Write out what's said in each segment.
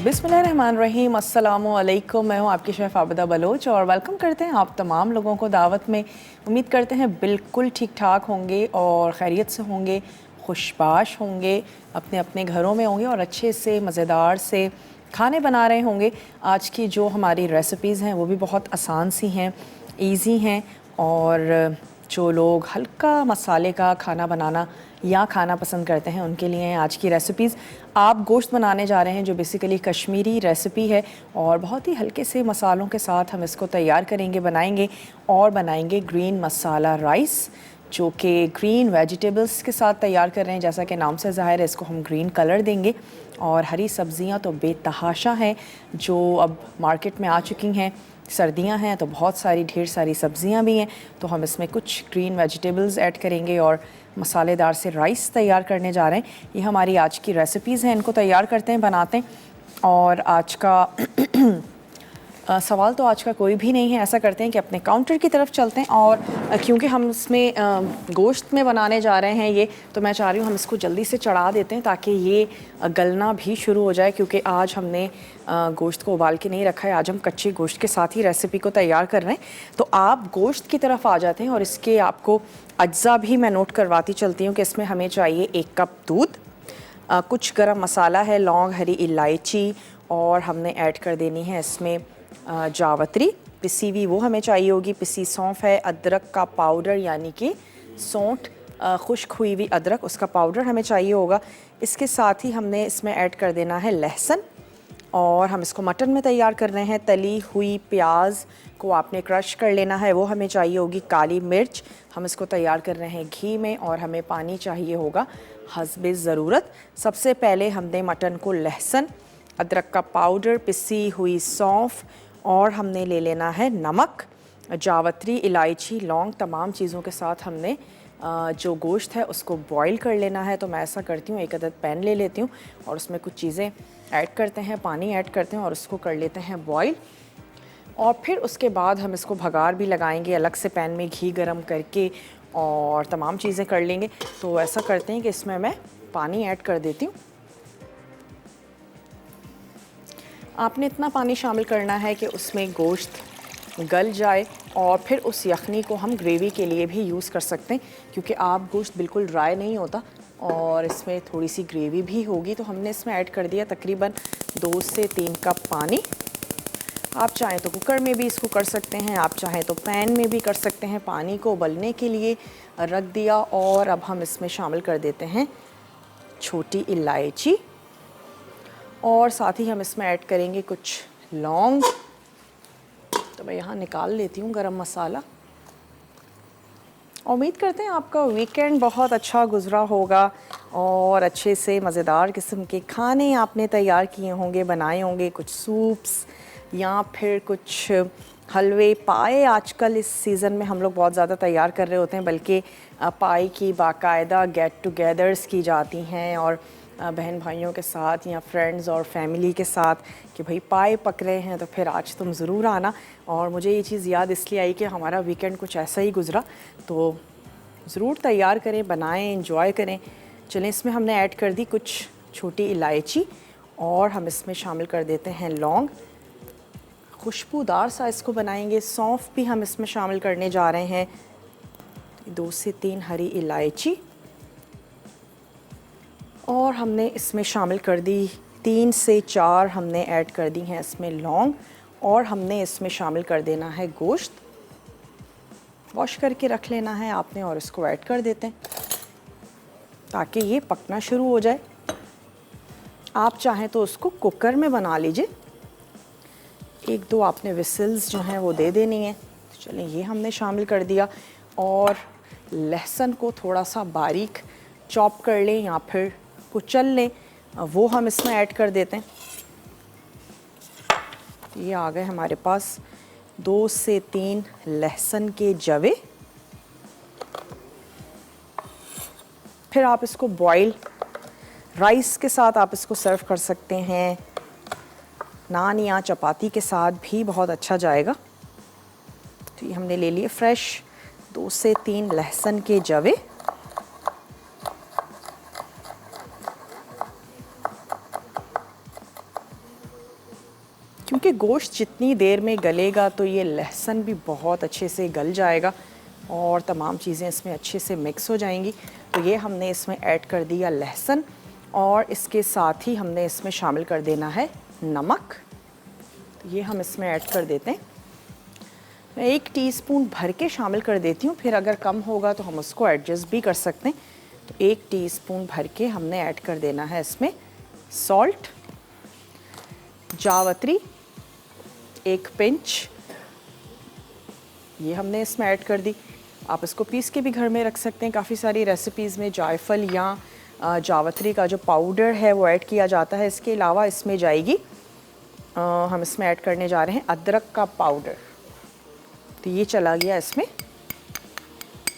बिस्मिल्लाहिर्रहमानिर्रहीम, अस्सलामु अलैकुम। मैं हूँ आपकी शेफ़ आबिदा बलोच और वेलकम करते हैं आप तमाम लोगों को दावत में। उम्मीद करते हैं बिल्कुल ठीक ठाक होंगे और खैरियत से होंगे, खुशबाश होंगे, अपने अपने घरों में होंगे और अच्छे से मज़ेदार से खाने बना रहे होंगे। आज की जो हमारी रेसिपीज़ हैं वो भी बहुत आसान सी हैं, ईज़ी हैं और जो लोग हल्का मसाले का खाना बनाना या खाना पसंद करते हैं उनके लिए हैं आज की रेसिपीज़। आप गोश्त बनाने जा रहे हैं जो बेसिकली कश्मीरी रेसिपी है और बहुत ही हल्के से मसालों के साथ हम इसको तैयार करेंगे, बनाएंगे और बनाएंगे ग्रीन मसाला राइस, जो कि ग्रीन वेजिटेबल्स के साथ तैयार कर रहे हैं। जैसा कि नाम से ज़ाहिर है इसको हम ग्रीन कलर देंगे और हरी सब्ज़ियाँ तो बेतहाशा हैं जो अब मार्केट में आ चुकी हैं। सर्दियां हैं तो बहुत सारी ढेर सारी सब्ज़ियां भी हैं, तो हम इसमें कुछ ग्रीन वेजिटेबल्स ऐड करेंगे और मसालेदार से राइस तैयार करने जा रहे हैं। ये हमारी आज की रेसिपीज़ हैं, इनको तैयार करते हैं, बनाते हैं। और आज का सवाल तो आज का कोई भी नहीं है। ऐसा करते हैं कि अपने काउंटर की तरफ चलते हैं और क्योंकि हम इसमें गोश्त में बनाने जा रहे हैं ये, तो मैं चाह रही हूँ हम इसको जल्दी से चढ़ा देते हैं ताकि ये गलना भी शुरू हो जाए, क्योंकि आज हमने गोश्त को उबाल के नहीं रखा है। आज हम कच्चे गोश्त के साथ ही रेसिपी को तैयार कर रहे हैं। तो आप गोश्त की तरफ आ जाते हैं और इसके आपको अज्जा भी मैं नोट करवाती चलती हूँ कि इसमें हमें चाहिए 1 कप दूध, कुछ गरम मसाला है, लौंग, हरी इलायची, और हमने ऐड कर देनी है इसमें जावत्री पिसी हुई, वो हमें चाहिए होगी। पिसी सौंफ है, अदरक का पाउडर यानी कि सौंठ, खुश्क हुई हुई अदरक, उसका पाउडर हमें चाहिए होगा। इसके साथ ही हमने इसमें ऐड कर देना है लहसुन, और हम इसको मटन में तैयार कर रहे हैं। तली हुई प्याज को आपने क्रश कर लेना है, वो हमें चाहिए होगी। काली मिर्च, हम इसको तैयार कर रहे हैं घी में, और हमें पानी चाहिए होगा हस्बे ज़रूरत। सबसे पहले हमने मटन को लहसुन, अदरक का पाउडर, पिसी हुई सौंफ, और हमने ले लेना है नमक, जावत्री, इलायची, लौंग, तमाम चीज़ों के साथ हमने जो गोश्त है उसको बॉईल कर लेना है। तो मैं ऐसा करती हूँ, एक अदद पैन ले लेती हूँ और उसमें कुछ चीज़ें ऐड करते हैं, पानी ऐड करते हैं और उसको कर लेते हैं बॉईल। और फिर उसके बाद हम इसको भगार भी लगाएंगे अलग से पैन में घी गरम करके और तमाम चीज़ें कर लेंगे। तो ऐसा करते हैं कि इसमें मैं पानी ऐड कर देती हूँ। आपने इतना पानी शामिल करना है कि उसमें गोश्त गल जाए और फिर उस यखनी को हम ग्रेवी के लिए भी यूज़ कर सकते हैं, क्योंकि आप गोश्त बिल्कुल ड्राई नहीं होता और इसमें थोड़ी सी ग्रेवी भी होगी। तो हमने इसमें ऐड कर दिया तकरीबन 2 से 3 कप पानी। आप चाहें तो कुकर में भी इसको कर सकते हैं, आप चाहें तो पैन में भी कर सकते हैं। पानी को उबलने के लिए रख दिया और अब हम इसमें शामिल कर देते हैं छोटी इलायची, और साथ ही हम इसमें ऐड करेंगे कुछ लौंग। तो मैं यहाँ निकाल लेती हूँ गरम मसाला। उम्मीद करते हैं आपका वीकेंड बहुत अच्छा गुजरा होगा और अच्छे से मज़ेदार किस्म के खाने आपने तैयार किए होंगे, बनाए होंगे, कुछ सूप्स या फिर कुछ हलवे, पाए। आजकल इस सीज़न में हम लोग बहुत ज़्यादा तैयार कर रहे होते हैं, बल्कि पाए की बाकायदा गेट टुगेदर्स की जाती हैं और बहन भाइयों के साथ या फ्रेंड्स और फैमिली के साथ कि भाई पाए पक रहे हैं तो फिर आज तुम ज़रूर आना। और मुझे ये चीज़ याद इसलिए आई कि हमारा वीकेंड कुछ ऐसा ही गुज़रा, तो ज़रूर तैयार करें, बनाएं, एंजॉय करें। चलें, इसमें हमने ऐड कर दी कुछ छोटी इलायची और हम इसमें शामिल कर देते हैं लौंग। खुशबूदार सा इसको बनाएंगे। सौंफ भी हम इसमें शामिल करने जा रहे हैं, 2 से 3 हरी इलायची, और हमने इसमें शामिल कर दी 3 से 4 हमने ऐड कर दी हैं इसमें लौंग, और हमने इसमें शामिल कर देना है गोश्त। वॉश करके रख लेना है आपने और इसको ऐड कर देते हैं ताकि ये पकना शुरू हो जाए। आप चाहें तो उसको कुकर में बना लीजिए, 1-2 आपने विसिल्स जो हैं वो दे देनी है। तो चलें, ये हमने शामिल कर दिया, और लहसुन को थोड़ा सा बारीक चॉप कर लें या फिर कुचल लें, वो हम इसमें ऐड कर देते हैं। ये आ गए हमारे पास 2 से 3 लहसुन के जवे। फिर आप इसको बॉईल राइस के साथ आप इसको सर्व कर सकते हैं, नान या चपाती के साथ भी बहुत अच्छा जाएगा। तो ये हमने ले लिए फ्रेश 2 से 3 लहसुन के जवे। क्योंकि गोश्त जितनी देर में गलेगा तो ये लहसुन भी बहुत अच्छे से गल जाएगा और तमाम चीज़ें इसमें अच्छे से मिक्स हो जाएंगी। तो ये हमने इसमें ऐड कर दिया लहसुन और इसके साथ ही हमने इसमें शामिल कर देना है नमक। तो ये हम इसमें ऐड कर देते हैं। मैं 1 टीस्पून भर के शामिल कर देती हूँ, फिर अगर कम होगा तो हम उसको एडजस्ट भी कर सकते हैं। तो 1 टीस्पून भर के हमने ऐड कर देना है इसमें सॉल्ट, जावित्री 1 पिंच, ये हमने इसमें ऐड कर दी। आप इसको पीस के भी घर में रख सकते हैं। काफ़ी सारी रेसिपीज़ में जायफल या जावित्री का जो पाउडर है वो ऐड किया जाता है। इसके अलावा इसमें जाएगी हम इसमें ऐड करने जा रहे हैं अदरक का पाउडर। तो ये चला गया इसमें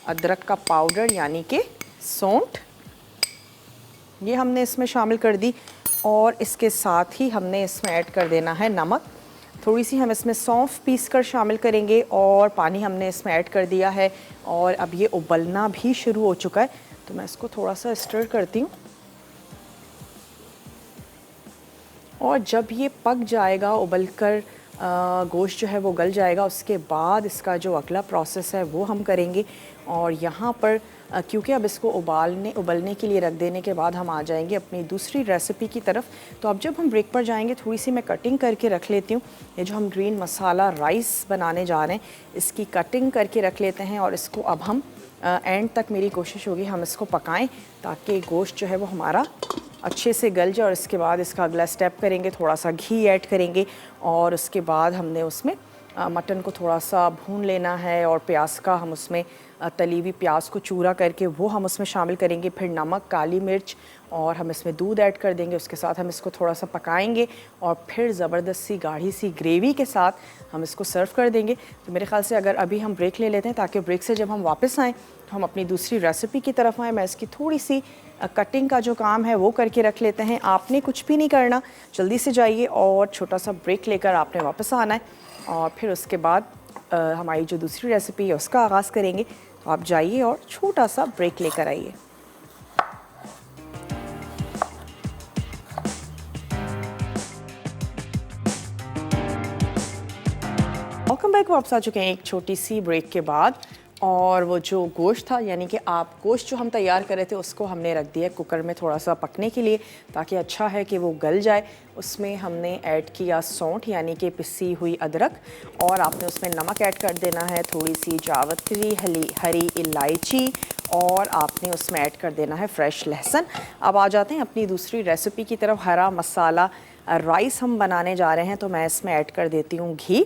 अदरक का पाउडर यानी कि सौंठ, ये हमने इसमें शामिल कर दी। और इसके साथ ही हमने इसमें ऐड कर देना है नमक। थोड़ी सी हम इसमें सौंफ पीस कर शामिल करेंगे और पानी हमने इसमें ऐड कर दिया है और अब ये उबलना भी शुरू हो चुका है। तो मैं इसको थोड़ा सा स्टर करती हूँ और जब ये पक जाएगा, उबलकर गोश्त जो है वो गल जाएगा, उसके बाद इसका जो अगला प्रोसेस है वो हम करेंगे। और यहाँ पर क्योंकि अब इसको उबलने के लिए रख देने के बाद हम आ जाएंगे अपनी दूसरी रेसिपी की तरफ। तो अब जब हम ब्रेक पर जाएंगे थोड़ी सी मैं कटिंग करके रख लेती हूँ। ये जो हम ग्रीन मसाला राइस बनाने जा रहे हैं इसकी कटिंग करके रख लेते हैं और इसको अब हम एंड तक मेरी कोशिश होगी हम इसको पकाएं ताकि गोश्त जो है वो हमारा अच्छे से गल जाए। और इसके बाद इसका अगला स्टेप करेंगे, थोड़ा सा घी ऐड करेंगे और उसके बाद हमने उसमें मटन को थोड़ा सा भून लेना है और प्याज का हम उसमें तली हुई प्याज को चूरा करके वो हम उसमें शामिल करेंगे। फिर नमक, काली मिर्च और हम इसमें दूध ऐड कर देंगे। उसके साथ हम इसको थोड़ा सा पकाएंगे और फिर ज़बरदस्त सी गाढ़ी सी ग्रेवी के साथ हम इसको सर्व कर देंगे। तो मेरे ख़्याल से अगर अभी हम ब्रेक ले लेते हैं ताकि ब्रेक से जब हम वापस आएँ तो हम अपनी दूसरी रेसिपी की तरफ आएँ। मैं इसकी थोड़ी सी कटिंग का जो काम है वो करके रख लेते हैं। आपने कुछ भी नहीं करना, जल्दी से जाइए और छोटा सा ब्रेक लेकर आपने वापस आना है और फिर उसके बाद हमारी जो दूसरी रेसिपी है उसका आगाज़ करेंगे। तो आप जाइए और छोटा सा ब्रेक लेकर आइए। Welcome back. वापस आ चुके हैं एक छोटी सी ब्रेक के बाद। और वो जो गोश्त था यानी कि आप गोश्त जो हम तैयार कर रहे थे उसको हमने रख दिया कुकर में थोड़ा सा पकने के लिए ताकि अच्छा है कि वो गल जाए। उसमें हमने ऐड किया सौंठ यानी कि पिसी हुई अदरक और आपने उसमें नमक ऐड कर देना है, थोड़ी सी जावित्री, हरी इलायची और आपने उसमें ऐड कर देना है फ्रेश लहसुन। अब आ जाते हैं अपनी दूसरी रेसिपी की तरफ। हरा मसाला राइस हम बनाने जा रहे हैं तो मैं इसमें ऐड कर देती हूँ घी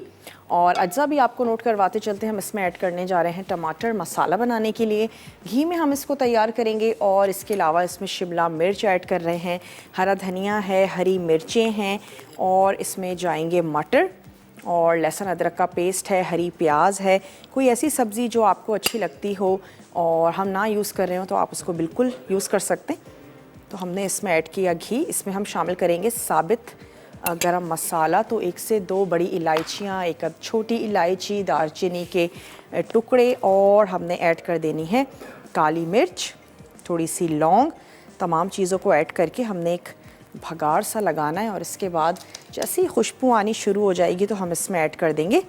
और अज्जा भी आपको नोट करवाते चलते हैं। हम इसमें ऐड करने जा रहे हैं टमाटर मसाला बनाने के लिए। घी में हम इसको तैयार करेंगे और इसके अलावा इसमें शिमला मिर्च ऐड कर रहे हैं, हरा धनिया है, हरी मिर्चें हैं और इसमें जाएंगे मटर और लहसुन अदरक का पेस्ट है, हरी प्याज है। कोई ऐसी सब्ज़ी जो आपको अच्छी लगती हो और हम ना यूज़ कर रहे हो तो आप उसको बिल्कुल यूज़ कर सकते हैं। तो हमने इसमें ऐड किया घी। इसमें हम शामिल करेंगे साबित गरम मसाला, तो 1 से 2 बड़ी इलायचियाँ, 1 छोटी इलायची, दालचीनी के टुकड़े और हमने ऐड कर देनी है काली मिर्च, थोड़ी सी लौंग। तमाम चीज़ों को ऐड करके हमने एक भगार सा लगाना है और इसके बाद जैसे ही खुशबू आनी शुरू हो जाएगी तो हम इसमें ऐड कर देंगे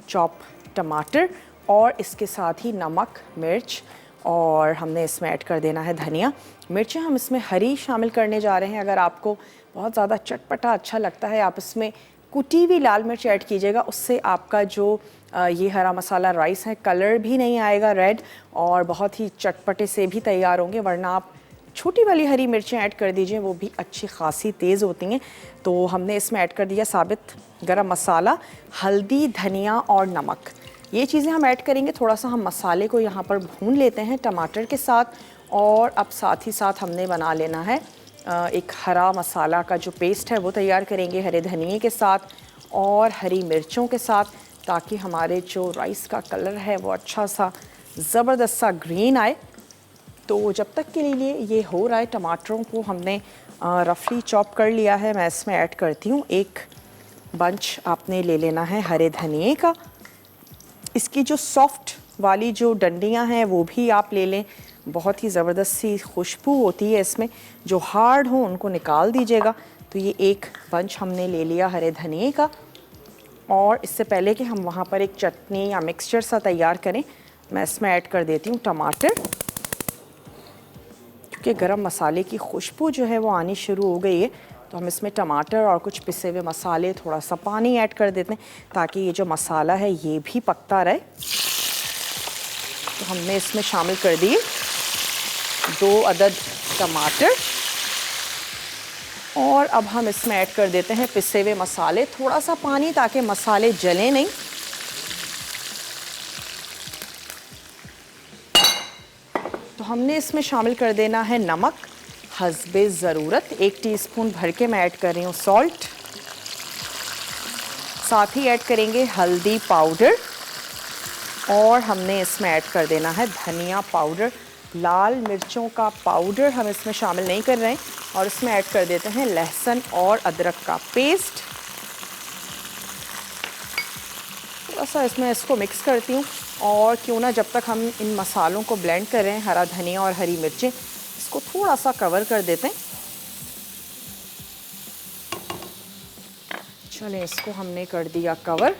चॉप टमाटर और इसके साथ ही नमक, मिर्च और हमने इसमें ऐड कर देना है धनिया। मिर्चें हम इसमें हरी शामिल करने जा रहे हैं। अगर आपको बहुत ज़्यादा चटपटा अच्छा लगता है आप इसमें कुटी हुई लाल मिर्च ऐड कीजिएगा, उससे आपका जो ये हरा मसाला राइस है कलर भी नहीं आएगा रेड और बहुत ही चटपटे से भी तैयार होंगे। वरना आप छोटी वाली हरी मिर्चें ऐड कर दीजिए, वो भी अच्छी खासी तेज़ होती हैं। तो हमने इसमें ऐड कर दिया साबित गरम मसाला, हल्दी, धनिया और नमक। ये चीज़ें हम ऐड करेंगे। थोड़ा सा हम मसाले को यहाँ पर भून लेते हैं टमाटर के साथ और अब साथ ही साथ हमने बना लेना है एक हरा मसाला का जो पेस्ट है वो तैयार करेंगे हरे धनिए के साथ और हरी मिर्चों के साथ, ताकि हमारे जो राइस का कलर है वो अच्छा सा ज़बरदस्त सा ग्रीन आए। तो जब तक के लिए ये हो रहा है, टमाटरों को हमने रफली चॉप कर लिया है। मैं इसमें ऐड करती हूँ 1 बंच आपने ले लेना है हरे धनिए का। इसकी जो सॉफ्ट वाली जो डंडियाँ हैं वो भी आप ले लें, बहुत ही ज़बरदस्त सी खुशबू होती है इसमें। जो हार्ड हो उनको निकाल दीजिएगा। तो ये 1 बंच हमने ले लिया हरे धनिए का और इससे पहले कि हम वहाँ पर एक चटनी या मिक्सचर सा तैयार करें, मैं इसमें ऐड कर देती हूँ टमाटर, क्योंकि गरम मसाले की खुशबू जो है वो आनी शुरू हो गई है। तो हम इसमें टमाटर और कुछ पिसे हुए मसाले, थोड़ा सा पानी ऐड कर देते हैं ताकि ये जो मसाला है ये भी पकता रहे। तो हमने इसमें शामिल कर दिए 2 अदद टमाटर और अब हम इसमें ऐड कर देते हैं पिसे हुए मसाले, थोड़ा सा पानी ताकि मसाले जलें नहीं। तो हमने इसमें शामिल कर देना है नमक हस्बे ज़रूरत, 1 टीस्पून भर के मैं ऐड कर रही हूँ सॉल्ट। साथ ही ऐड करेंगे हल्दी पाउडर और हमने इसमें ऐड कर देना है धनिया पाउडर। लाल मिर्चों का पाउडर हम इसमें शामिल नहीं कर रहे हैं और इसमें ऐड कर देते हैं लहसुन और अदरक का पेस्ट। थोड़ा सा इसमें इसको मिक्स करती हूँ और क्यों ना जब तक हम इन मसालों को ब्लेंड कर रहे हैं, हरा धनिया और हरी मिर्चें, इसको थोड़ा सा कवर कर देते हैं। चलें, इसको हमने कर दिया कवर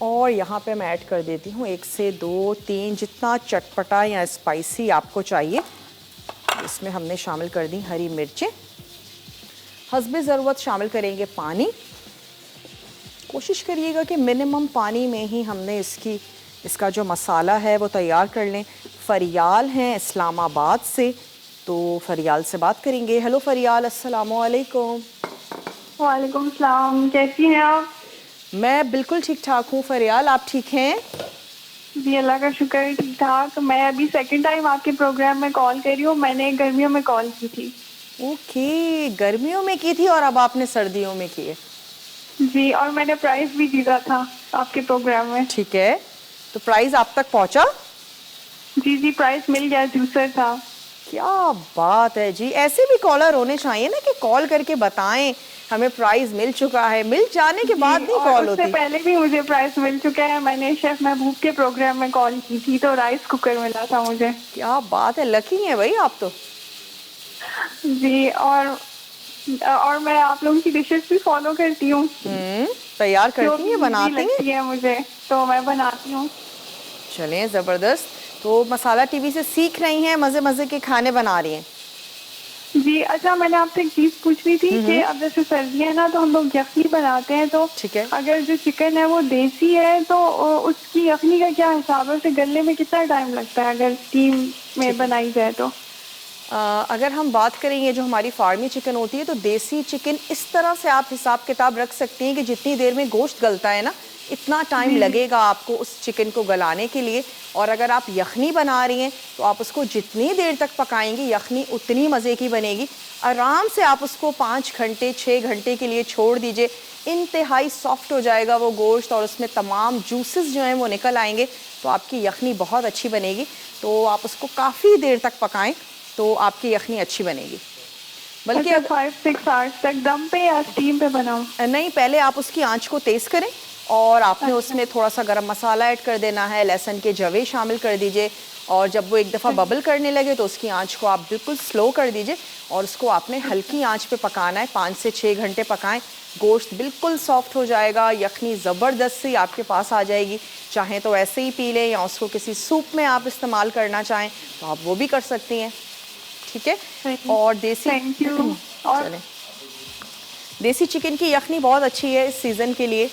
और यहाँ पे मैं ऐड कर देती हूँ 1 से 2 3 जितना चटपटा या स्पाइसी आपको चाहिए। इसमें हमने शामिल कर दी हरी मिर्चें, हस्बे ज़रूरत शामिल करेंगे पानी। कोशिश करिएगा कि मिनिमम पानी में ही हमने इसका जो मसाला है वो तैयार कर लें। फरियाल हैं इस्लामाबाद से, तो फरियाल से बात करेंगे। हेलो फरियाल, अस्सलामु अलैकुम। वालेकुम सलाम, कैसी हैं आप? मैं बिल्कुल ठीक ठाक हूँ फरियाल, आप ठीक हैं? जी अल्लाह का शुक्र है, ठीक ठाक। मैं अभी सेकंड टाइम आपके प्रोग्राम में कॉल कर रही हूँ। मैंने गर्मियों में कॉल की थी। ओके, गर्मियों में की थी और अब आपने सर्दियों में की है। जी, और मैंने प्राइस भी जीता था आपके प्रोग्राम में। ठीक है, तो प्राइस आप तक पहुँचा? जी, प्राइस मिल गया, जूसर था। क्या बात है जी, ऐसे भी कॉलर होने चाहिए ना कि कॉल करके बताएं हमें प्राइस मिल चुका है। मिल जाने के बाद नहीं कॉल होती। उससे पहले भी मुझे प्राइस मिल चुका है। मैंने शेफ महबूब के प्रोग्राम में कॉल की थी तो राइस कुकर मिला था मुझे। क्या बात है, लकी है भाई आप तो। जी, और मैं आप लोगों की डिशेस भी फॉलो करती हूँ। तैयार करती हैं, बनाती हैं मुझे, तो मैं बनाती हूँ। चलें, ज़बरदस्त। तो मसाला टीवी से सीख रही हैं, मज़े मज़े के खाने बना रही हैं। जी, अच्छा, मैंने आपसे एक चीज़ पूछनी थी कि अब जैसे सर्दियाँ है ना, तो हम लोग यखनी बनाते हैं, तो ठीक है, अगर जो चिकन है वो देसी है तो उसकी यखनी का क्या हिसाब है? उसे गलने में कितना टाइम लगता है अगर स्टीम में बनाई जाए तो? अगर हम बात करें ये जो हमारी फार्मी चिकन होती है, तो देसी चिकन इस तरह से आप हिसाब किताब रख सकती हैं कि जितनी देर में गोश्त गलता है ना, इतना टाइम लगेगा आपको उस चिकन को गलाने के लिए। और अगर आप यखनी बना रही हैं तो आप उसको जितनी देर तक पकाएंगी यखनी उतनी मज़े की बनेगी। आराम से आप उसको 5 घंटे 6 घंटे के लिए छोड़ दीजिए, इंतहाई सॉफ्ट हो जाएगा वो गोश्त और उसमें तमाम जूसेस जो हैं वो निकल आएंगे, तो आपकी यखनी बहुत अच्छी बनेगी। तो आप उसको काफ़ी देर तक पकाएं तो आपकी यखनी अच्छी बनेगी। बल्कि 5-6 आवर्स तक दम पे या स्टीम पे बनाऊं? नहीं, पहले आप उसकी आंच को तेज़ करें और आपने उसमें थोड़ा सा गरम मसाला ऐड कर देना है, लहसुन के जवे शामिल कर दीजिए और जब वो एक दफ़ा बबल करने लगे तो उसकी आंच को आप बिल्कुल स्लो कर दीजिए और उसको आपने हल्की आंच पे पकाना है। 5 से 6 घंटे पकाएं, गोश्त बिल्कुल सॉफ्ट हो जाएगा, यखनी ज़बरदस्त सी आपके पास आ जाएगी। चाहें तो ऐसे ही पी लें या उसको किसी सूप में आप इस्तेमाल करना चाहें तो आप वो भी कर सकती हैं। ठीक है, और देसी चिकन की यखनी बहुत अच्छी है इस सीज़न के लिए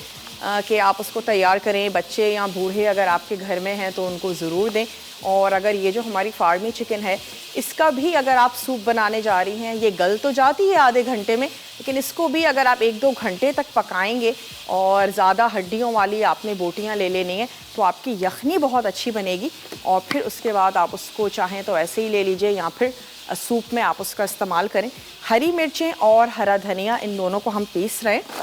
कि आप उसको तैयार करें। बच्चे या बूढ़े अगर आपके घर में हैं तो उनको ज़रूर दें। और अगर ये जो हमारी फार्मी चिकन है, इसका भी अगर आप सूप बनाने जा रही हैं, ये गल तो जाती है आधे घंटे में, लेकिन इसको भी अगर आप 1-2 घंटे तक पकाएंगे और ज़्यादा हड्डियों वाली आपने बोटियां ले लेनी है तो आपकी यखनी बहुत अच्छी बनेगी। और फिर उसके बाद आप उसको चाहें तो ऐसे ही ले लीजिए या फिर सूप में आप उसका इस्तेमाल करें। हरी मिर्चें और हरा धनिया, इन दोनों को हम पीस रहे हैं।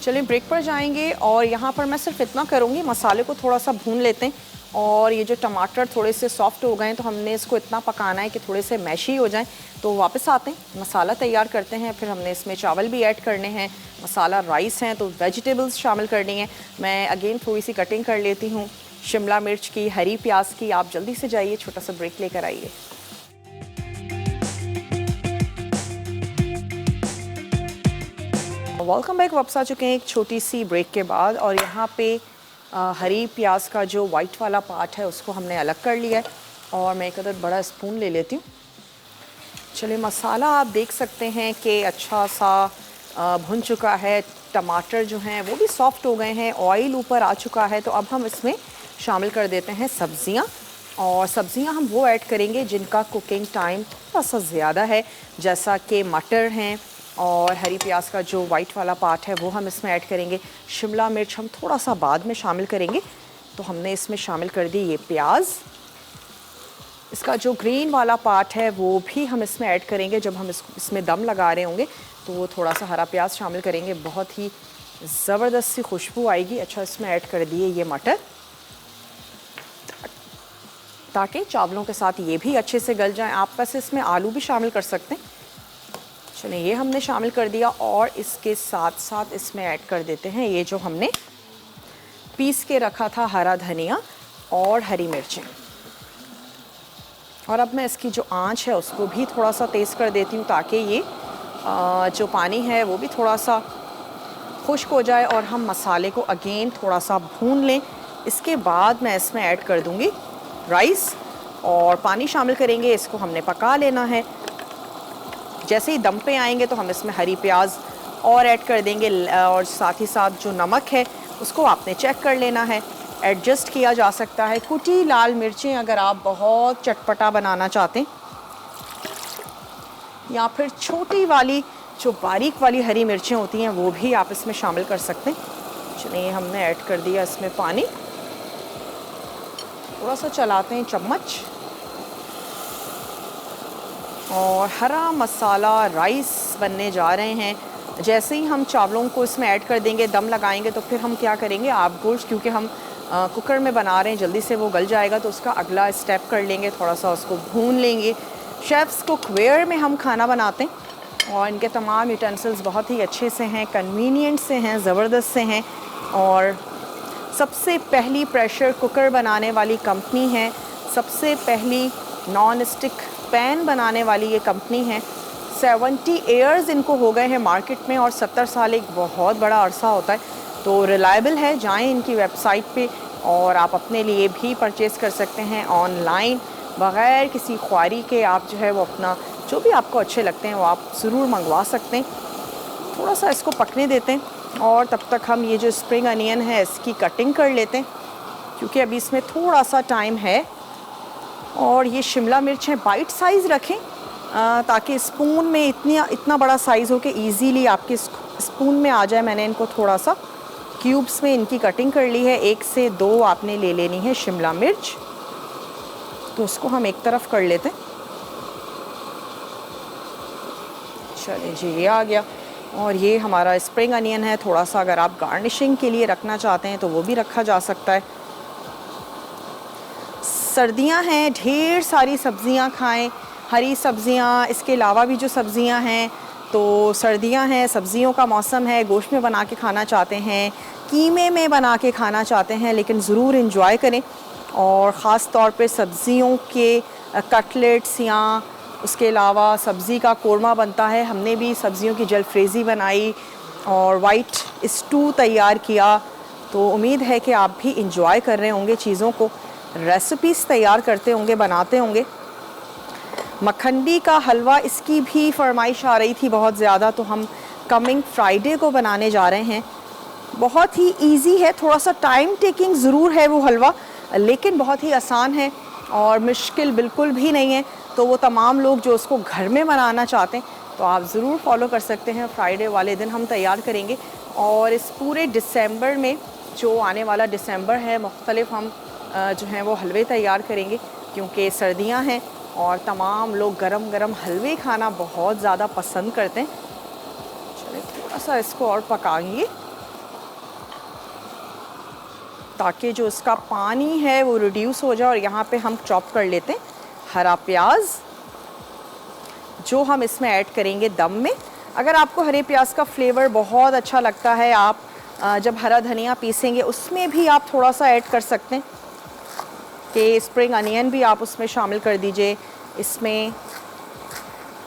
चलिए ब्रेक पर जाएंगे और यहाँ पर मैं सिर्फ इतना करूँगी, मसाले को थोड़ा सा भून लेते हैं और ये जो टमाटर थोड़े से सॉफ्ट हो गए हैं तो हमने इसको इतना पकाना है कि थोड़े से मैशी हो जाएं। तो वापस आते हैं, मसाला तैयार करते हैं, फिर हमने इसमें चावल भी ऐड करने हैं, मसाला राइस हैं तो वेजिटेबल्स शामिल करनी है। मैं अगेन थोड़ी सी कटिंग कर लेती हूँ शिमला मिर्च की, हरी प्याज की। आप जल्दी से जाइए, छोटा सा ब्रेक लेकर आइए। Welcome back. वापस आ चुके हैं एक छोटी सी ब्रेक के बाद, और यहाँ पे हरी प्याज का जो वाइट वाला पार्ट है उसको हमने अलग कर लिया है, और मैं एक अदर बड़ा स्पून ले लेती हूँ। चलिए, मसाला आप देख सकते हैं कि अच्छा सा भुन चुका है, टमाटर जो हैं वो भी सॉफ्ट हो गए हैं, ऑयल ऊपर आ चुका है। तो अब हम इसमें शामिल कर देते हैं सब्ज़ियाँ, और सब्ज़ियाँ हम वो ऐड करेंगे जिनका कुकिंग टाइम थोड़ा सा ज़्यादा है, जैसा कि मटर हैं, और हरी प्याज का जो वाइट वाला पार्ट है वो हम इसमें ऐड करेंगे। शिमला मिर्च हम थोड़ा सा बाद में शामिल करेंगे। तो हमने इसमें शामिल कर दी ये प्याज, इसका जो ग्रीन वाला पार्ट है वो भी हम इसमें ऐड करेंगे जब हम इसमें दम लगा रहे होंगे। तो वो थोड़ा सा हरा प्याज शामिल करेंगे, बहुत ही ज़बरदस्त सी खुशबू आएगी। अच्छा, इसमें ऐड कर दिए ये मटर, ताकि चावलों के साथ ये भी अच्छे से गल जाएं। आप वैसे इसमें आलू भी शामिल कर सकते हैं। चलिए, ये हमने शामिल कर दिया, और इसके साथ साथ इसमें ऐड कर देते हैं ये जो हमने पीस के रखा था हरा धनिया और हरी मिर्चें। और अब मैं इसकी जो आंच है उसको भी थोड़ा सा तेज़ कर देती हूँ, ताकि ये जो पानी है वो भी थोड़ा सा खुश्क हो जाए, और हम मसाले को अगेन थोड़ा सा भून लें। इसके बाद मैं इसमें ऐड कर दूँगी राइस, और पानी शामिल करेंगे। इसको हमने पका लेना है। जैसे ही दम पे आएंगे तो हम इसमें हरी प्याज और ऐड कर देंगे, और साथ ही साथ जो नमक है उसको आपने चेक कर लेना है, एडजस्ट किया जा सकता है। कुटी लाल मिर्चें अगर आप बहुत चटपटा बनाना चाहते हैं, या फिर छोटी वाली जो बारीक वाली हरी मिर्चें होती हैं वो भी आप इसमें शामिल कर सकते हैं। चलिए, हमने ऐड कर दिया इसमें पानी, थोड़ा सा चलाते हैं चम्मच, और हरा मसाला राइस बनने जा रहे हैं। जैसे ही हम चावलों को इसमें ऐड कर देंगे, दम लगाएंगे, तो फिर हम क्या करेंगे, आप गोश्त क्योंकि हम कुकर में बना रहे हैं, जल्दी से वो गल जाएगा, तो उसका अगला स्टेप कर लेंगे, थोड़ा सा उसको भून लेंगे। शेफ़्स कुकवेयर में हम खाना बनाते हैं, और इनके तमाम यूटेंसिल्स बहुत ही अच्छे से हैं, कन्वीनियंट से हैं, ज़बरदस्त से हैं, और सबसे पहली प्रेशर कुकर बनाने वाली कंपनी है, सबसे पहली नॉन स्टिक पैन बनाने वाली ये कंपनी है। 70 ईयर्स इनको हो गए हैं मार्केट में, और 70 साल एक बहुत बड़ा अरसा होता है। तो रिलायबल है। जाएं इनकी वेबसाइट पे, और आप अपने लिए भी परचेज़ कर सकते हैं ऑनलाइन, बग़ैर किसी ख्वारी के। आप जो है वो अपना जो भी आपको अच्छे लगते हैं वो आप ज़रूर मंगवा सकते हैं। थोड़ा सा इसको पकने देते हैं, और तब तक हम ये जो स्प्रिंग अनियन है इसकी कटिंग कर लेते हैं, क्योंकि अभी इसमें थोड़ा सा टाइम है। और ये शिमला मिर्च है, बाइट साइज़ रखें, ताकि स्पून में इतना बड़ा साइज़ हो कि ईज़िली आपके स्पून में आ जाए। मैंने इनको थोड़ा सा क्यूब्स में इनकी कटिंग कर ली है। 1 से 2 आपने ले लेनी है शिमला मिर्च। तो उसको हम एक तरफ कर लेते हैं। चलिए जी, ये आ गया। और ये हमारा स्प्रिंग अनियन है। थोड़ा सा अगर आप गार्निशिंग के लिए रखना चाहते हैं तो वो भी रखा जा सकता है। सर्दियां हैं, ढेर सारी सब्ज़ियां खाएं, हरी सब्ज़ियां, इसके अलावा भी जो सब्ज़ियां हैं। तो सर्दियां हैं, सब्ज़ियों का मौसम है, गोश्त में बना के खाना चाहते हैं, कीमे में बना के खाना चाहते हैं, लेकिन ज़रूर इंजॉय करें। और ख़ास तौर पे सब्ज़ियों के कटलेट्स, या उसके अलावा सब्ज़ी का कोरमा बनता है। हमने भी सब्ज़ियों की जलफ्रेज़ी बनाई और वाइट स्टू तैयार किया। तो उम्मीद है कि आप भी इंजॉय कर रहे होंगे चीज़ों को, रेसिपीज़ तैयार करते होंगे, बनाते होंगे। मखंडी का हलवा, इसकी भी फरमाइश आ रही थी बहुत ज़्यादा, तो हम कमिंग फ्राइडे को बनाने जा रहे हैं। बहुत ही इजी है, थोड़ा सा टाइम टेकिंग ज़रूर है वो हलवा, लेकिन बहुत ही आसान है और मुश्किल बिल्कुल भी नहीं है। तो वो तमाम लोग जो उसको घर में बनाना चाहते हैं तो आप ज़रूर फॉलो कर सकते हैं। फ्राइडे वाले दिन हम तैयार करेंगे, और इस पूरे दिसंबर में, जो आने वाला दिसंबर है, मुख्तलिफ हम जो हैं वो हलवे तैयार करेंगे, क्योंकि सर्दियां हैं और तमाम लोग गरम गरम हलवे खाना बहुत ज़्यादा पसंद करते हैं। चलिए, थोड़ा सा इसको और पकाएंगे। ताकि जो उसका पानी है वो रिड्यूस हो जाए। और यहाँ पे हम चॉप कर लेते हैं हरा प्याज, जो हम इसमें ऐड करेंगे दम में। अगर आपको हरे प्याज का फ्लेवर बहुत अच्छा लगता है, आप जब हरा धनिया पीसेंगे उसमें भी आप थोड़ा सा ऐड कर सकते हैं कि स्प्रिंग अनियन भी आप उसमें शामिल कर दीजिए। इसमें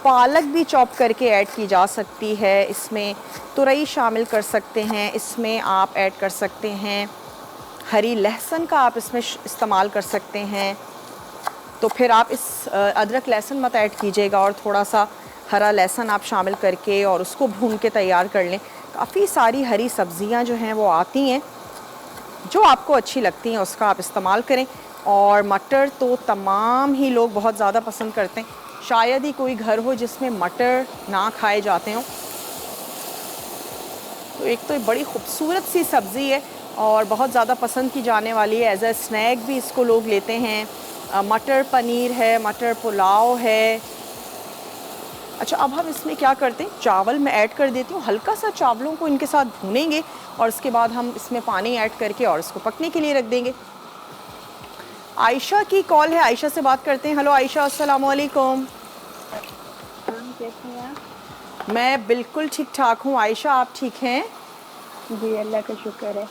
पालक भी चॉप करके ऐड की जा सकती है, इसमें तुरई शामिल कर सकते हैं, इसमें आप ऐड कर सकते हैं हरी लहसुन का आप इसमें इस्तेमाल कर सकते हैं। तो फिर आप इस अदरक लहसुन मत ऐड कीजिएगा और थोड़ा सा हरा लहसुन आप शामिल करके और उसको भून के तैयार कर लें। काफ़ी सारी हरी सब्जियां जो हैं वो आती हैं, जो आपको अच्छी लगती हैं उसका आप इस्तेमाल करें। और मटर तो तमाम ही लोग बहुत ज़्यादा पसंद करते हैं, शायद ही कोई घर हो जिसमें मटर ना खाए जाते हों। तो एक तो बड़ी खूबसूरत सी सब्ज़ी है और बहुत ज़्यादा पसंद की जाने वाली है। एज अ स्नैक भी इसको लोग लेते हैं। मटर पनीर है, मटर पुलाव है। अच्छा, अब हम इसमें क्या करते हैं, चावल मैं ऐड कर देती हूँ। हल्का सा चावलों को इनके साथ भूनेंगे और उसके बाद हम इसमें पानी ऐड करके और इसको पकने के लिए रख देंगे। आयशा की कॉल है, आयशा से बात करते हैं। हेलो आयशा, अस्सलाम वालेकुम। कैसे हैं आप? मैं बिल्कुल ठीक ठाक हूँ आयशा, आप ठीक हैं? जी अल्लाह का शुक्र है।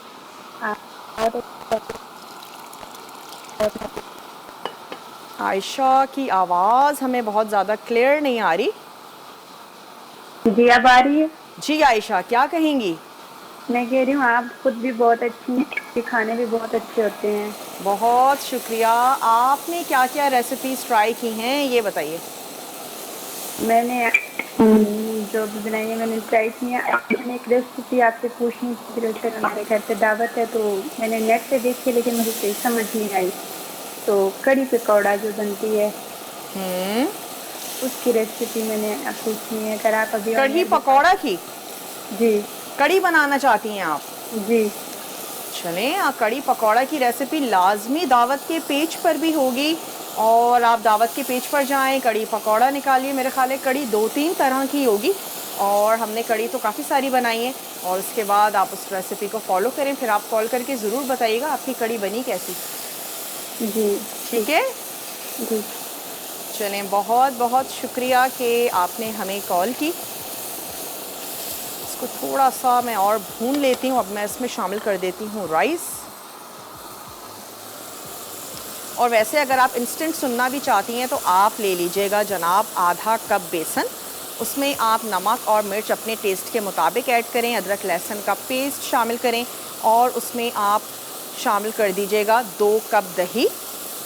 आयशा की आवाज़ हमें बहुत ज़्यादा क्लियर नहीं आ रही। जी अब आ रही है? जी आयशा, क्या कहेंगी? मैं कह रही हूँ आप खुद भी बहुत अच्छी हैं, आपके खाने भी बहुत अच्छे होते हैं। बहुत शुक्रिया। आपने क्या क्या रेसिपीज़ ट्राई की हैं ये बताइए। मैंने जो भी बनाई है मैंने ट्राई की है। मैंने एक रेसिपी आपसे पूछनी थी, दरअसल हमारे घर पे दावत है तो मैंने नेट पे देखी लेकिन मुझे सही समझ नहीं आई। तो कड़ी पकौड़ा जो बनती है उसकी रेसिपी मैंने अब पूछनी है। अगर आप अभी कढ़ी पकौड़ा की? जी कड़ी बनाना चाहती हैं आप? जी चलें, कड़ी पकौड़ा की रेसिपी लाजमी दावत के पेज पर भी होगी और आप दावत के पेज पर जाएं, कड़ी पकौड़ा निकालिए। मेरे ख्याल है कड़ी 2-3 तरह की होगी और हमने कड़ी तो काफ़ी सारी बनाई है। और उसके बाद आप उस रेसिपी को फॉलो करें, फिर आप कॉल करके ज़रूर बताइएगा आपकी कड़ी बनी कैसी। जी ठीक है जी। चलें, बहुत बहुत शुक्रिया कि आपने हमें कॉल की। इसको थोड़ा सा मैं और भून लेती हूँ। अब मैं इसमें शामिल कर देती हूँ राइस। और वैसे अगर आप इंस्टेंट सुनना भी चाहती हैं तो आप ले लीजिएगा जनाब आधा कप बेसन। उसमें आप नमक और मिर्च अपने टेस्ट के मुताबिक ऐड करें, अदरक लहसुन का पेस्ट शामिल करें और उसमें आप शामिल कर दीजिएगा 2 कप दही।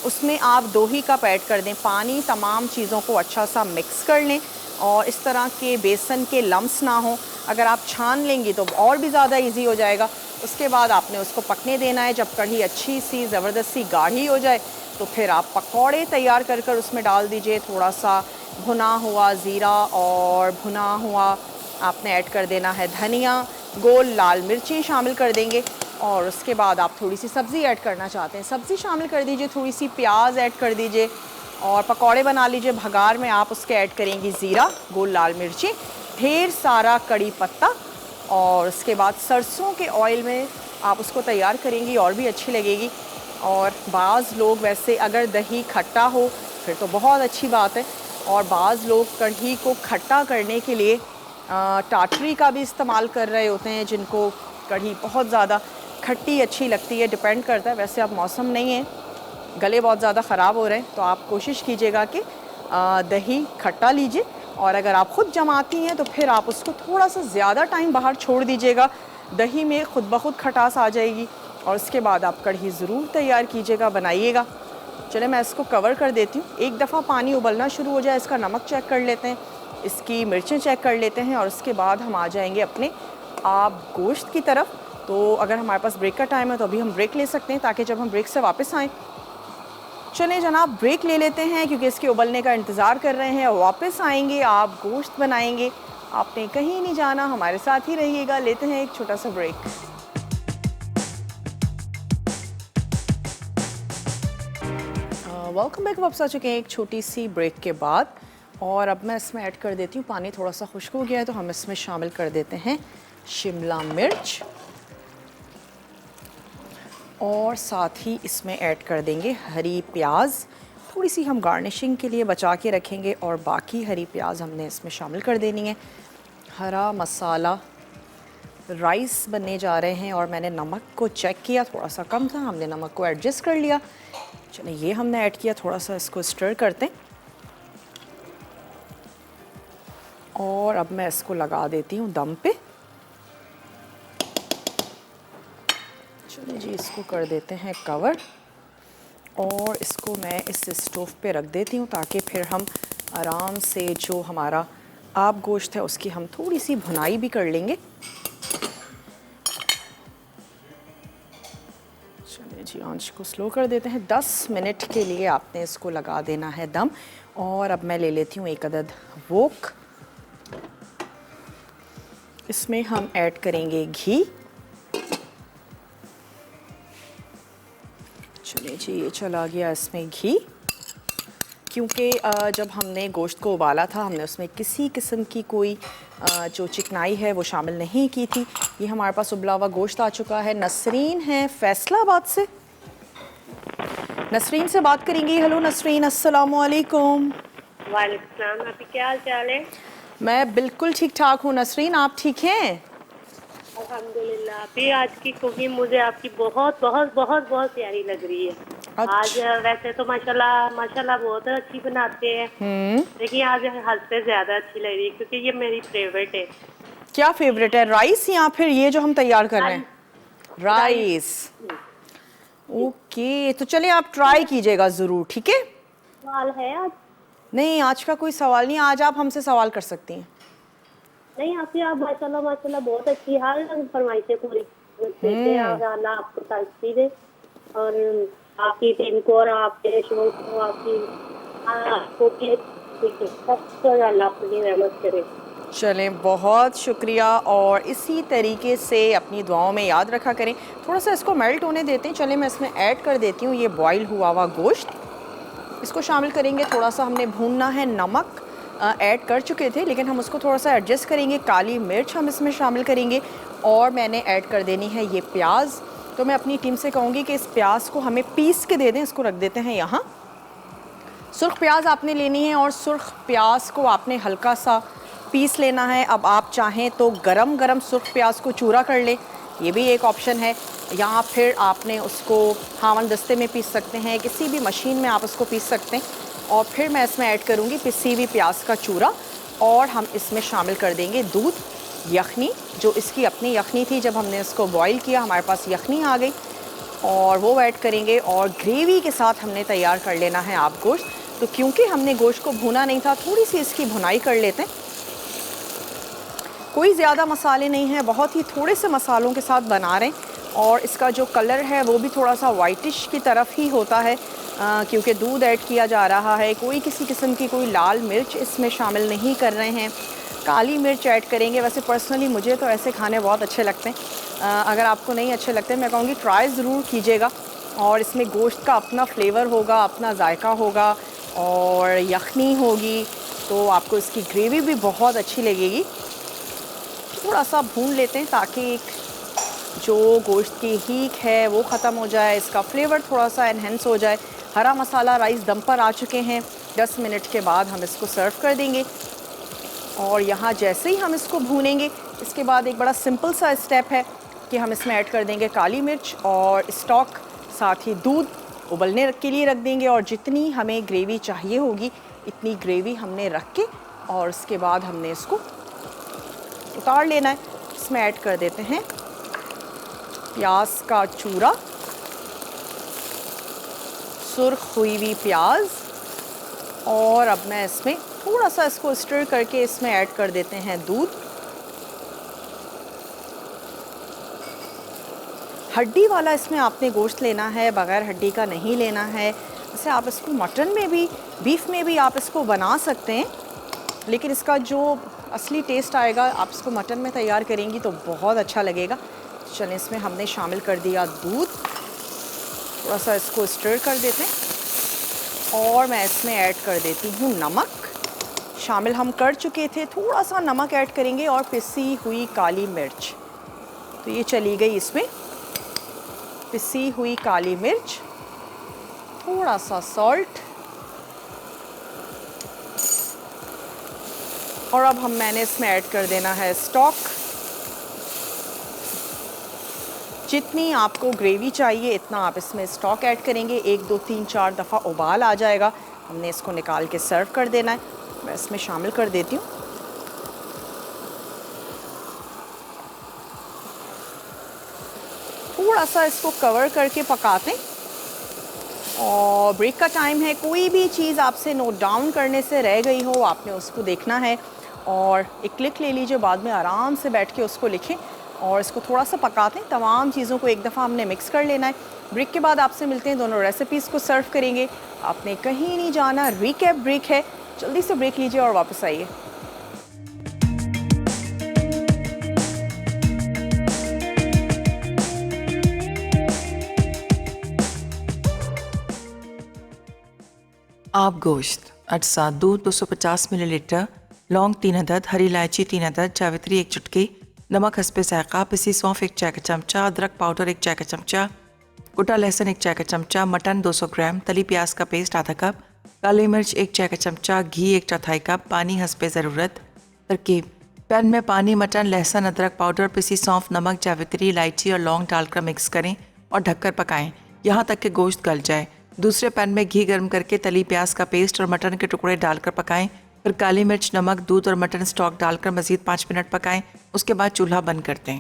उसमें आप 2 ही कप ऐड कर दें पानी। तमाम चीज़ों को अच्छा सा मिक्स कर लें और इस तरह के बेसन के लम्स ना हो। अगर आप छान लेंगी तो और भी ज़्यादा इजी हो जाएगा। उसके बाद आपने उसको पकने देना है। जब कढ़ी अच्छी सी ज़बरदस्ती गाढ़ी हो जाए तो फिर आप पकौड़े तैयार कर कर उसमें डाल दीजिए। थोड़ा सा भुना हुआ ज़ीरा और भुना हुआ आपने ऐड कर देना है धनिया, गोल लाल मिर्चें शामिल कर देंगे। और उसके बाद आप थोड़ी सी सब्ज़ी ऐड करना चाहते हैं, सब्ज़ी शामिल कर दीजिए, थोड़ी सी प्याज ऐड कर दीजिए और पकौड़े बना लीजिए। भगार में आप उसके ऐड करेंगी ज़ीरा, गोल लाल मिर्चें, ढेर सारा कड़ी पत्ता और उसके बाद सरसों के ऑयल में आप उसको तैयार करेंगी और भी अच्छी लगेगी। और बाज़ लोग वैसे अगर दही खट्टा हो फिर तो बहुत अच्छी बात है, और बाज़ लोग कढ़ी को खट्टा करने के लिए टाटरी का भी इस्तेमाल कर रहे होते हैं, जिनको कढ़ी बहुत ज़्यादा खट्टी अच्छी लगती है। डिपेंड करता है, वैसे अब मौसम नहीं है, गले बहुत ज़्यादा ख़राब हो रहे हैं, तो आप कोशिश कीजिएगा कि दही खट्टा लीजिए। और अगर आप ख़ुद जमाती हैं तो फिर आप उसको थोड़ा सा ज़्यादा टाइम बाहर छोड़ दीजिएगा, दही में ख़ुद ब खुद खटास आ जाएगी और उसके बाद आप कढ़ी ज़रूर तैयार कीजिएगा, बनाइएगा। चले मैं इसको कवर कर देती हूँ। एक दफ़ा पानी उबलना शुरू हो जाए, इसका नमक चेक कर लेते हैं, इसकी मिर्चें चेक कर लेते हैं और उसके बाद हम आ जाएंगे अपने आप गोश्त की तरफ। तो अगर हमारे पास ब्रेक का टाइम है तो अभी हम ब्रेक ले सकते हैं, ताकि जब हम ब्रेक से वापस आएँ। चलें जनाब, ब्रेक ले लेते हैं क्योंकि इसके उबलने का इंतज़ार कर रहे हैं। वापस आएंगे, आप गोश्त बनाएंगे, आपने कहीं नहीं जाना, हमारे साथ ही रहिएगा। लेते हैं एक छोटा सा ब्रेक। Welcome back. वापस आ चुके हैं एक छोटी सी ब्रेक के बाद और अब मैं इसमें ऐड कर देती हूँ पानी। थोड़ा सा खुश्क हो गया है तो हम इसमें शामिल कर देते हैं शिमला मिर्च और साथ ही इसमें ऐड कर देंगे हरी प्याज। थोड़ी सी हम गार्निशिंग के लिए बचा के रखेंगे और बाकी हरी प्याज हमने इसमें शामिल कर देनी है। हरा मसाला, राइस बनने जा रहे हैं और मैंने नमक को चेक किया, थोड़ा सा कम था, हमने नमक को एडजस्ट कर लिया। चलिए ये हमने ऐड किया, थोड़ा सा इसको स्टर करते हैं और अब मैं इसको लगा देती हूँ दम पे। चलिए जी इसको कर देते हैं कवर और इसको मैं इस स्टोव पे रख देती हूँ ताकि फिर हम आराम से जो हमारा आप गोश्त है उसकी हम थोड़ी सी भुनाई भी कर लेंगे। चलिए जी आंच को स्लो कर देते हैं। 10 मिनट के लिए आपने इसको लगा देना है दम। और अब मैं ले लेती हूँ एक अदद वोक। इसमें हम ऐड करेंगे घी। चलिए जी ये चला गया इसमें घी, क्योंकि जब हमने गोश्त को उबाला था हमने उसमें किसी किस्म की कोई जो चिकनाई है वो शामिल नहीं की थी। ये हमारे पास उबला हुआ गोश्त आ चुका है। नसरीन है फैसलाबाद से, नसरीन से बात करेंगी। हेलो नसरीन, अस्सलाम वालेकुम। वालेकुम सलाम, आपकी क्या हाल चाल है? मैं बिल्कुल ठीक ठाक हूँ नसरीन, आप ठीक हैं? अल्हम्दुलिल्लाह। अभी आज की कुकिंग मुझे आपकी बहुत बहुत बहुत बहुत प्यारी लग रही है। अच्छा। आज वैसे तो माशाल्लाह माशाल्लाह बहुत अच्छी बनाते हैं, लेकिन आज हद से ज्यादा अच्छी लग रही है क्योंकि ये मेरी फेवरेट है। क्या फेवरेट है, राइस या फिर ये जो हम तैयार कर रहे हैं? राइस। ओके तो चलिए आप ट्राई कीजिएगा ज़रूर, ठीक है? सवाल है आज? नहीं आज का कोई सवाल नहीं, आज आप हमसे सवाल कर सकती हैं। नहीं आपकी आप माशाल्लाह माशाल्लाह बहुत अच्छी हर रंग फरमाइशें पूरी करते हैं और अल्लाह आपको तरक्की दे और आपकी टीम को और आपके शो को आपको अल्लाह अपनी रहमत करे। चलें बहुत शुक्रिया और इसी तरीके से अपनी दुआओं में याद रखा करें। थोड़ा सा इसको मेल्ट होने देते हैं। चलें मैं इसमें ऐड कर देती हूँ ये बॉईल हुआ हुआ गोश्त, इसको शामिल करेंगे। थोड़ा सा हमने भूनना है, नमक ऐड कर चुके थे लेकिन हम उसको थोड़ा सा एडजस्ट करेंगे। काली मिर्च हम इसमें शामिल करेंगे और मैंने ऐड कर देनी है ये प्याज। तो मैं अपनी टीम से कहूँगी कि इस प्याज को हमें पीस के दे दें। इसको रख देते हैं यहाँ। सुर्ख प्याज आपने लेनी है और सुर्ख प्याज को आपने हल्का सा पीस लेना है। अब आप चाहें तो गरम गरम सुर्ख प्याज को चूरा कर लें, ये भी एक ऑप्शन है, या फिर आपने उसको हावन दस्ते में पीस सकते हैं, किसी भी मशीन में आप उसको पीस सकते हैं। और फिर मैं इसमें ऐड करूँगी पिसी हुई प्याज का चूरा और हम इसमें शामिल कर देंगे दूध, यखनी, जो इसकी अपनी यखनी थी। जब हमने इसको बॉईल किया हमारे पास यखनी आ गई और वो ऐड करेंगे और ग्रेवी के साथ हमने तैयार कर लेना है आप गोश्त। तो क्योंकि हमने गोश्त को भुना नहीं था, थोड़ी सी इसकी भुनाई कर लेते हैं। कोई ज़्यादा मसाले नहीं हैं, बहुत ही थोड़े से मसालों के साथ बना रहे हैं और इसका जो कलर है वो भी थोड़ा सा वाइटिश की तरफ ही होता है क्योंकि दूध ऐड किया जा रहा है। कोई किसी किस्म की कोई लाल मिर्च इसमें शामिल नहीं कर रहे हैं, काली मिर्च ऐड करेंगे। वैसे पर्सनली मुझे तो ऐसे खाने बहुत अच्छे लगते हैं। अगर आपको नहीं अच्छे लगते मैं कहूँगी ट्राई ज़रूर कीजिएगा। और इसमें गोश्त का अपना फ्लेवर होगा, अपना जायका होगा और यखनी होगी, तो आपको इसकी ग्रेवी भी बहुत अच्छी लगेगी। थोड़ा सा भून लेते हैं ताकि जो गोश्त की हीक है वो ख़त्म हो जाए, इसका फ्लेवर थोड़ा सा एनहेंस हो जाए। हरा मसाला राइस दम पर आ चुके हैं। 10 मिनट के बाद हम इसको सर्व कर देंगे। और यहाँ जैसे ही हम इसको भूनेंगे इसके बाद एक बड़ा सिंपल सा स्टेप है कि हम इसमें ऐड कर देंगे काली मिर्च और स्टॉक, साथ ही दूध उबलने के लिए रख देंगे। और जितनी हमें ग्रेवी चाहिए होगी इतनी ग्रेवी हमने रख के और उसके बाद हमने इसको उतार लेना है। इसमें ऐड कर देते हैं प्याज का चूरा, सुर्ख हुई हुई प्याज, और अब मैं इसमें थोड़ा सा इसको स्टर करके इसमें ऐड कर देते हैं दूध। हड्डी वाला इसमें आपने गोश्त लेना है, बग़ैर हड्डी का नहीं लेना है। वैसे आप इसको मटन में भी, बीफ में भी आप इसको बना सकते हैं, लेकिन इसका जो असली टेस्ट आएगा आप इसको मटन में तैयार करेंगी तो बहुत अच्छा लगेगा। चलें इसमें हमने शामिल कर दिया दूध, थोड़ा सा इसको स्टर कर देते हैं और मैं इसमें ऐड कर देती हूँ नमक। शामिल हम कर चुके थे, थोड़ा सा नमक ऐड करेंगे और पिसी हुई काली मिर्च। तो ये चली गई इसमें पिसी हुई काली मिर्च, थोड़ा सा सॉल्ट, और अब मैंने इसमें ऐड कर देना है स्टॉक। जितनी आपको ग्रेवी चाहिए इतना आप इसमें स्टॉक ऐड करेंगे। 1 2 3 4 दफ़ा उबाल आ जाएगा, हमने इसको निकाल के सर्व कर देना है। मैं इसमें शामिल कर देती हूँ। थोड़ा सा इसको कवर करके पकाते हैं और ब्रेक का टाइम है। कोई भी चीज़ आपसे नोट डाउन करने से रह गई हो, आपने उसको देखना है और एक क्लिक ले लीजिए, बाद में आराम से बैठ के उसको लिखें और इसको थोड़ा सा पकाते हैं। तमाम चीज़ों को एक दफ़ा हमने मिक्स कर लेना है। ब्रेक के बाद आपसे मिलते हैं, दोनों रेसिपीज़ को सर्व करेंगे। आपने कहीं नहीं जाना, रिकैप ब्रेक है, जल्दी से ब्रेक लीजिए और वापस आइए। आप गोश्त, अटसा, दूध 250 मिलीलीटर, लौंग 3 अदद, हरी इलायची 3 अदद, जावित्री 1 चुटकी, नमक हस्बे जायका, पिसी सौंफ 1 चाय का चमचा, अदरक पाउडर 1 चाय का चमचा, कुटा लहसुन 1 चाय का चमचा, मटन 200 ग्राम, तली प्याज का पेस्ट आधा कप, काली मिर्च 1 चाय का चमचा, घी 1/4 कप, पानी हस्बे ज़रूरत। तरकीब: पैन में पानी, मटन, लहसुन, अदरक पाउडर, पिसी सौंफ, नमक, जावित्री, इलायची और लौंग डालकर मिक्स करें और ढककर पकाएं यहाँ तक कि गोश्त गल जाए। दूसरे पैन में घी गर्म करके तली प्याज का पेस्ट और मटन के टुकड़े डालकर पकाएं। फिर काली मिर्च, नमक, दूध और मटन स्टॉक डालकर मज़ीद 5 मिनट पकाएं। उसके बाद चूल्हा बंद कर दें।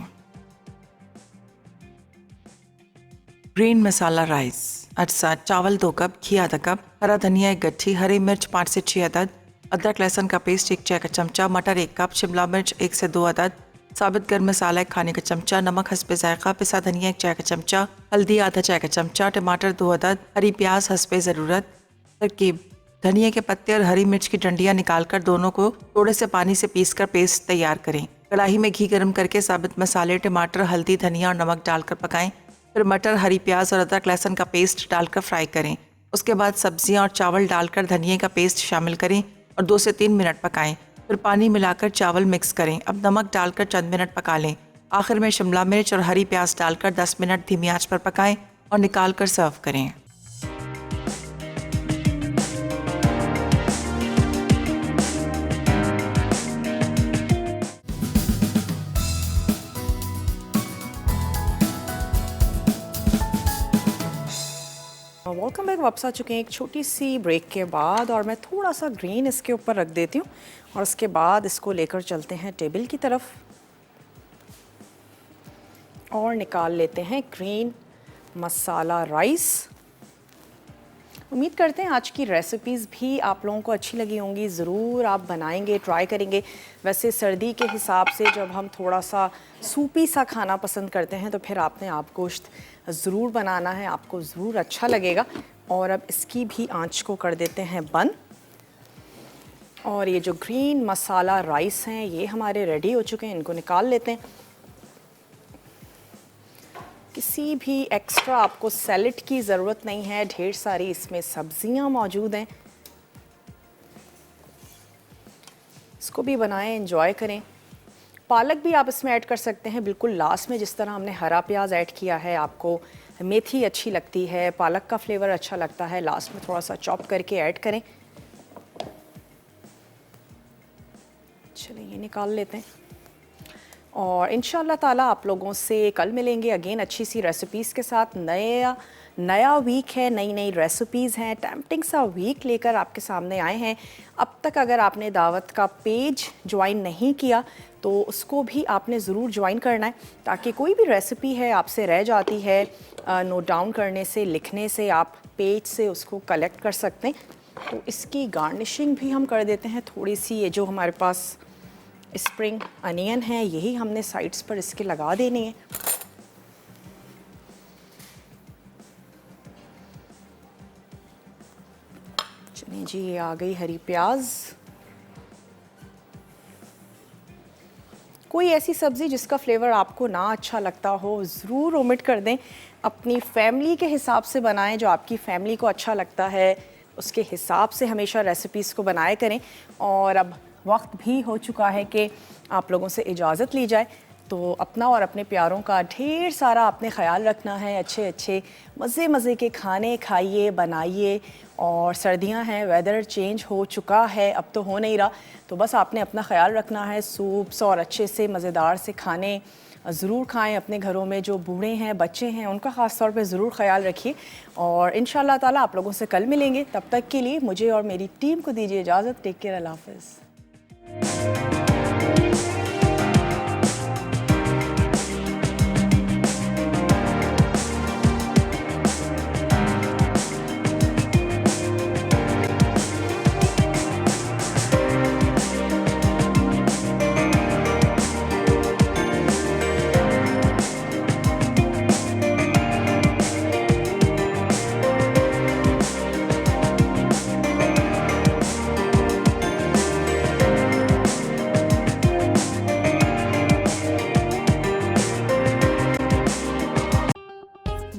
ग्रीन मसाला राइस, अटसा, चावल 2 कप, घी आधा कप, हरा धनिया 1 गट्ठी, हरी मिर्च 5 से 6 अदद, अदरक लहसुन का पेस्ट 1 चाय का चमचा, मटर 1 कप, शिमला मिर्च 1 से 2 अदद, साबित गर्म मसाला 1 खाने का चमचा, नमक हस्बे जायका, पिसा धनिया 1 चाय का चमचा, हल्दी आधा चाय का चमचा, टमाटर 2 अदद, हरी प्याज हस्बे ज़रूरत। तरकीब: धनिया के पत्ते और हरी मिर्च की डंडियाँ निकालकर दोनों को थोड़े से पानी से पीसकर पेस्ट तैयार करें। कढ़ाई में घी गर्म करके साबित मसाले, टमाटर, हल्दी, धनिया और नमक डालकर पकाएं। फिर मटर, हरी प्याज और अदरक लहसुन का पेस्ट डालकर फ्राई करें। उसके बाद सब्जियां और चावल डालकर धनिया का पेस्ट शामिल करें और 2 से 3 मिनट पकाएं। फिर पानी मिलाकर चावल मिक्स करें। अब नमक डालकर चंद मिनट पका लें। आखिर में शिमला मिर्च और हरी प्याज डालकर 10 मिनट धीमी आंच पर पकाएं और निकाल कर सर्व करें। Welcome back. वापस आ चुके हैं एक छोटी सी ब्रेक के बाद और मैं थोड़ा सा ग्रीन इसके ऊपर रख देती हूँ और उसके बाद इसको लेकर चलते हैं टेबल की तरफ और निकाल लेते हैं ग्रीन मसाला राइस। उम्मीद करते हैं आज की रेसिपीज़ भी आप लोगों को अच्छी लगी होंगी। ज़रूर आप बनाएंगे, ट्राई करेंगे। वैसे सर्दी के हिसाब से जब हम थोड़ा सा सूपी सा खाना पसंद करते हैं तो फिर आपने आप गोश्त ज़रूर बनाना है, आपको ज़रूर अच्छा लगेगा। और अब इसकी भी आंच को कर देते हैं बंद और ये जो ग्रीन मसाला राइस हैं ये हमारे रेडी हो चुके हैं। इनको निकाल लेते हैं। किसी भी एक्स्ट्रा आपको सैलेड की ज़रूरत नहीं है, ढेर सारी इसमें सब्जियां मौजूद हैं। इसको भी बनाएं, एंजॉय करें। पालक भी आप इसमें ऐड कर सकते हैं बिल्कुल लास्ट में, जिस तरह हमने हरा प्याज ऐड किया है। आपको मेथी अच्छी लगती है, पालक का फ्लेवर अच्छा लगता है, लास्ट में थोड़ा सा चॉप करके ऐड करें। चलिए ये निकाल लेते हैं और इंशाल्लाह ताला आप लोगों से कल मिलेंगे अगेन अच्छी सी रेसिपीज़ के साथ। नया वीक है, नई नई रेसिपीज़ हैं, टेम्पटिंग सा वीक लेकर आपके सामने आए हैं। अब तक अगर आपने दावत का पेज ज्वाइन नहीं किया तो उसको भी आपने ज़रूर ज्वाइन करना है, ताकि कोई भी रेसिपी है आपसे रह जाती है, नोट डाउन करने से, लिखने से, आप पेज से उसको कलेक्ट कर सकते हैं। तो इसकी गार्निशिंग भी हम कर देते हैं थोड़ी सी। ये जो हमारे पास स्प्रिंग अनियन है यही हमने साइड्स पर इसके लगा देनी है। चलिए जी, ये आ गई हरी प्याज। कोई ऐसी सब्ज़ी जिसका फ्लेवर आपको ना अच्छा लगता हो ज़रूर ओमिट कर दें। अपनी फैमिली के हिसाब से बनाएं, जो आपकी फैमिली को अच्छा लगता है उसके हिसाब से हमेशा रेसिपीज़ को बनाया करें। और अब वक्त भी हो चुका है कि आप लोगों से इजाज़त ली जाए। तो अपना और अपने प्यारों का ढेर सारा आपने ख्याल रखना है। अच्छे अच्छे मज़े मज़े के खाने खाइए, बनाइए। और सर्दियां हैं, वेदर चेंज हो चुका है, अब तो हो नहीं रहा, तो बस आपने अपना ख्याल रखना है। सूप्स और अच्छे से मज़ेदार से खाने ज़रूर खाएं। अपने घरों में जो बूढ़े हैं, बच्चे हैं, उनका ख़ास तौर पे ज़रूर ख्याल रखिए। और इंशाल्लाह ताला आप लोगों से कल मिलेंगे। तब तक के लिए मुझे और मेरी टीम को दीजिए इजाज़त। टेक केयर, अल्लाह हाफ़िज़।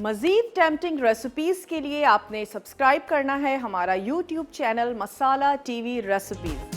मज़ीद टेम्पटिंग रेसिपीज़ के लिए आपने सब्सक्राइब करना है हमारा YouTube चैनल मसाला TV रेसिपीज़।